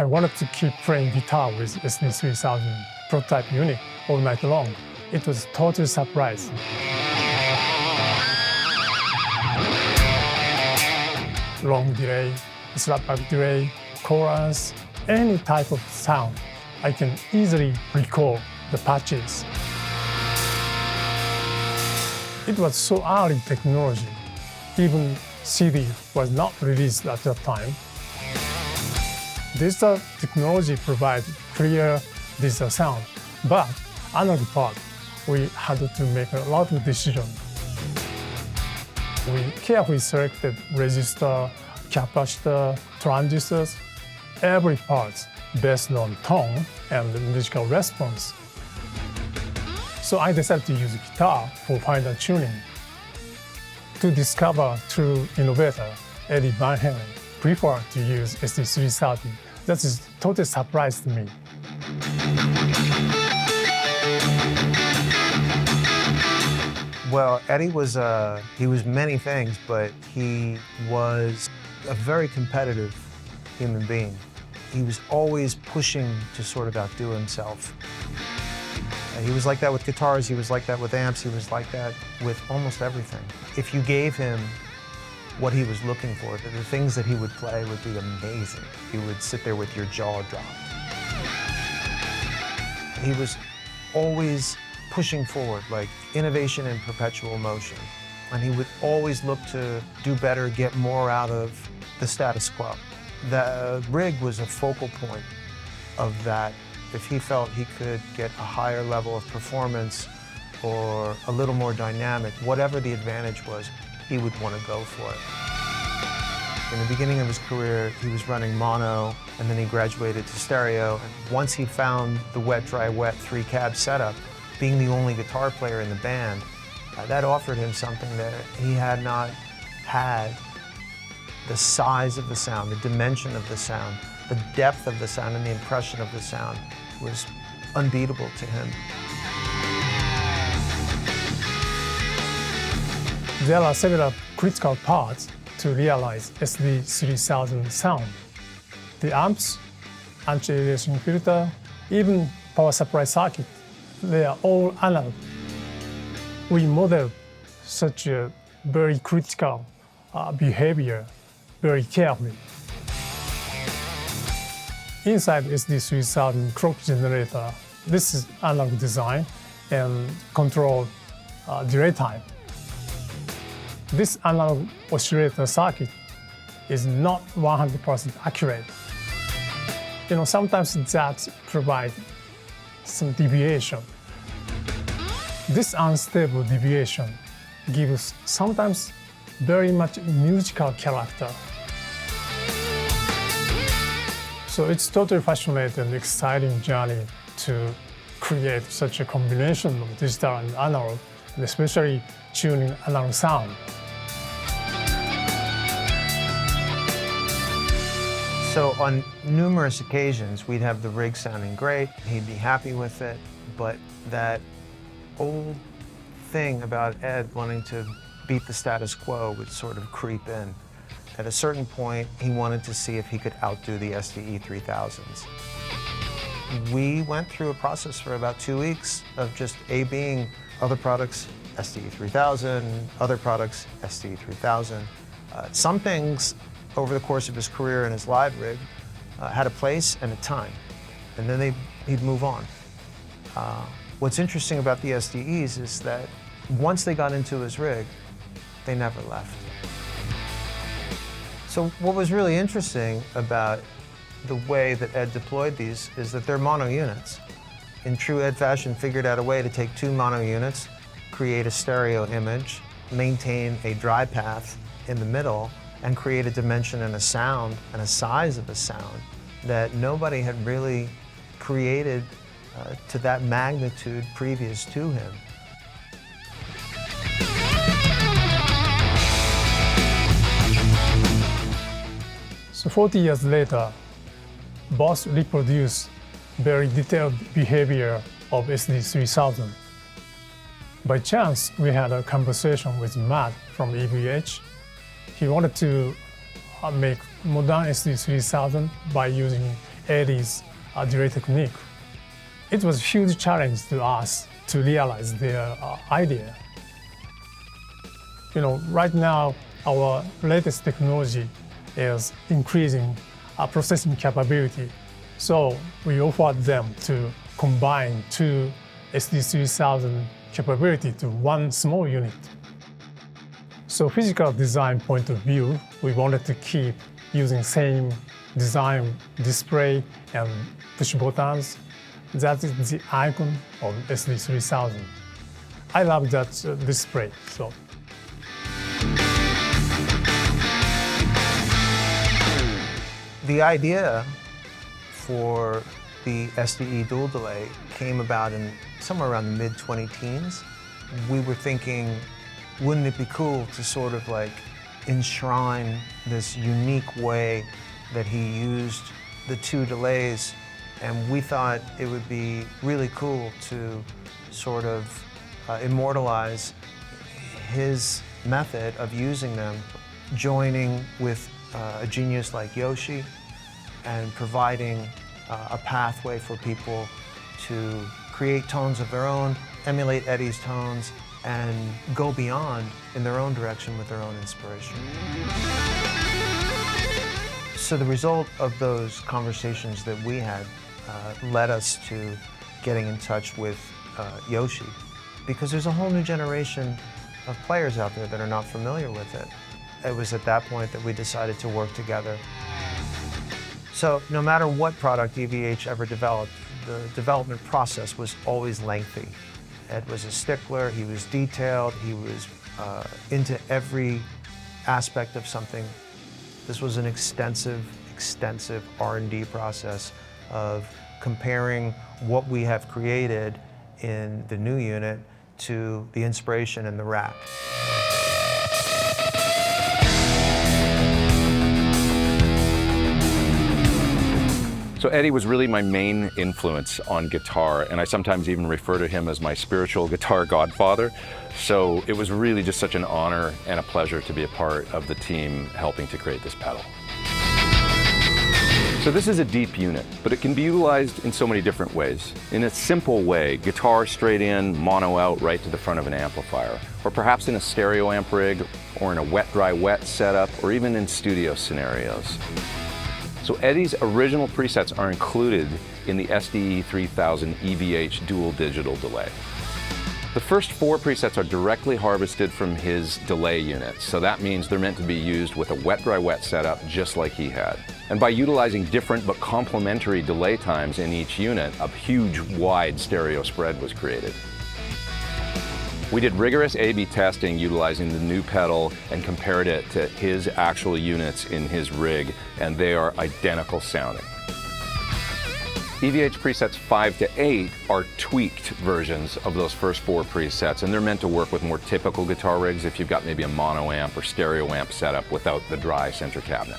wanted to keep playing guitar with SD-3000 prototype unit all night long. It was a total surprise. Long delay, slapback delay, chorus, any type of sound, I can easily recall the patches. It was so early technology, even CD was not released at that time. Digital technology provides clear digital sound, but analog part, we had to make a lot of decisions. We carefully selected resistor, capacitor, transistors, every part based on tone and musical response. So I decided to use guitar for final tuning. To discover true innovator, Eddie Van Halen preferred to use SD-3000. That is a total surprise to me. Well, Eddie was many things, but he was a very competitive human being. He was always pushing to sort of outdo himself. He was like that with guitars, he was like that with amps, he was like that with almost everything. If you gave him what he was looking for, the things that he would play would be amazing. He would sit there with your jaw dropped. He was always pushing forward, like innovation in perpetual motion. And he would always look to do better, get more out of the status quo. The rig was a focal point of that. If he felt he could get a higher level of performance or a little more dynamic, whatever the advantage was, he would want to go for it. In the beginning of his career, he was running mono, and then he graduated to stereo. And once he found the wet, dry, wet 3-cab setup, being the only guitar player in the band, that offered him something that he had not had. The size of the sound, the dimension of the sound, the depth of the sound, and the impression of the sound was unbeatable to him. There are several critical parts to realize SD-3000 sound. The amps, anti-aliasing filter, even power supply circuit, they are all analog. We modeled such a very critical behavior very carefully. Inside SD-3000 clock generator, this is analog design and control delay time. This analog oscillator circuit is not 100% accurate. Sometimes that provides some deviation. This unstable deviation gives sometimes very much musical character. So it's totally fascinating and exciting journey to create such a combination of digital and analog, and especially tuning analog sound. So on numerous occasions, we'd have the rig sounding great, he'd be happy with it, but that old thing about Ed wanting to beat the status quo would sort of creep in. At a certain point, he wanted to see if he could outdo the SDE-3000s. We went through a process for about 2 weeks of just A-Bing other products, SDE-3000, other products, SDE-3000. Some things over the course of his career in his live rig had a place and a time, and then he'd move on. What's interesting about the SDEs is that once they got into his rig, they never left. So what was really interesting about the way that Ed deployed these is that they're mono units. In true Ed fashion, figured out a way to take 2 mono units, create a stereo image, maintain a dry path in the middle, and create a dimension and a sound and a size of a sound that nobody had really created to that magnitude previous to him. So 40 years later, BOSS reproduced very detailed behavior of SD-3000. By chance, we had a conversation with Matt from EVH. He wanted to make modern SD-3000 by using Eddie's delay technique. It was a huge challenge to us to realize their idea. Right now, our latest technology is increasing our processing capability. So we offered them to combine two SD-3000 capability to one small unit. So physical design point of view, we wanted to keep using same design display and push buttons. That is the icon of SD-3000. I love that display. So. The idea for the SDE dual delay came about in somewhere around the mid-20-teens. We were thinking, wouldn't it be cool to sort of like enshrine this unique way that he used the two delays? And we thought it would be really cool to sort of immortalize his method of using them, joining with a genius like Yoshi and providing a pathway for people to create tones of their own, emulate Eddie's tones, and go beyond in their own direction with their own inspiration. So the result of those conversations that we had led us to getting in touch with Yoshi, because there's a whole new generation of players out there that are not familiar with it. It was at that point that we decided to work together. So no matter what product EVH ever developed, the development process was always lengthy. Ed was a stickler, he was detailed, he was into every aspect of something. This was an extensive R&D process of comparing what we have created in the new unit to the inspiration in the rack. So Eddie was really my main influence on guitar, and I sometimes even refer to him as my spiritual guitar godfather. So it was really just such an honor and a pleasure to be a part of the team helping to create this pedal. So this is a deep unit, but it can be utilized in so many different ways. In a simple way, guitar straight in, mono out right to the front of an amplifier, or perhaps in a stereo amp rig, or in a wet-dry-wet setup, or even in studio scenarios. So Eddie's original presets are included in the SDE-3000EVH dual digital delay. The first 4 presets are directly harvested from his delay unit, so that means they're meant to be used with a wet-dry-wet setup just like he had. And by utilizing different but complementary delay times in each unit, a huge, wide stereo spread was created. We did rigorous A/B testing utilizing the new pedal and compared it to his actual units in his rig, and they are identical sounding. EVH presets 5 to 8 are tweaked versions of those first 4 presets, and they're meant to work with more typical guitar rigs if you've got maybe a mono amp or stereo amp setup without the dry center cabinet.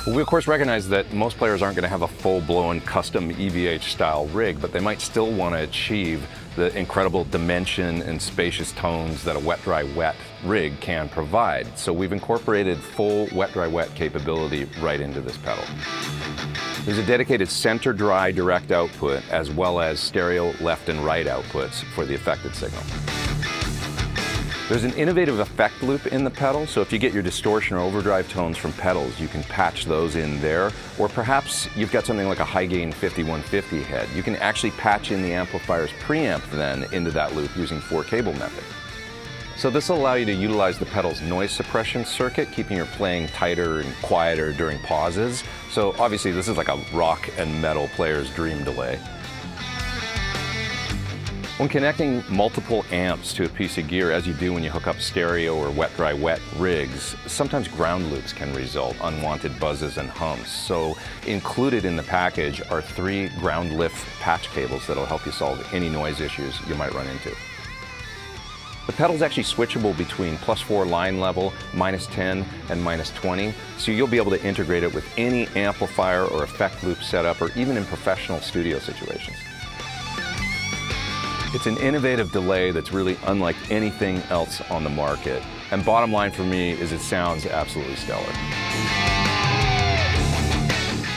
We of course recognize that most players aren't going to have a full-blown custom EVH style rig, but they might still want to achieve the incredible dimension and spacious tones that a wet-dry-wet rig can provide. So we've incorporated full wet-dry-wet capability right into this pedal. There's a dedicated center dry direct output as well as stereo left and right outputs for the affected signal. There's an innovative effect loop in the pedal, so if you get your distortion or overdrive tones from pedals, you can patch those in there, or perhaps you've got something like a high-gain 5150 head. You can actually patch in the amplifier's preamp then into that loop using 4-cable method. So this will allow you to utilize the pedal's noise suppression circuit, keeping your playing tighter and quieter during pauses. So obviously this is like a rock and metal player's dream delay. When connecting multiple amps to a piece of gear, as you do when you hook up stereo or wet-dry-wet rigs, sometimes ground loops can result, unwanted buzzes and hums. So included in the package are 3 ground lift patch cables that'll help you solve any noise issues you might run into. The pedal's actually switchable between +4 line level, -10, and -20, so you'll be able to integrate it with any amplifier or effect loop setup, or even in professional studio situations. It's an innovative delay that's really unlike anything else on the market. And bottom line for me is it sounds absolutely stellar.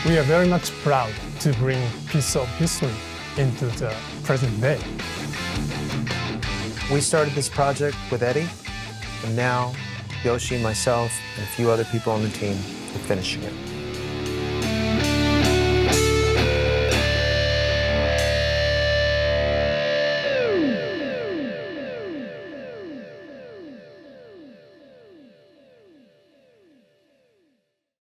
We are very much proud to bring piece of history into the present day. We started this project with Eddie, and now Yoshi, myself, and a few other people on the team are finishing it.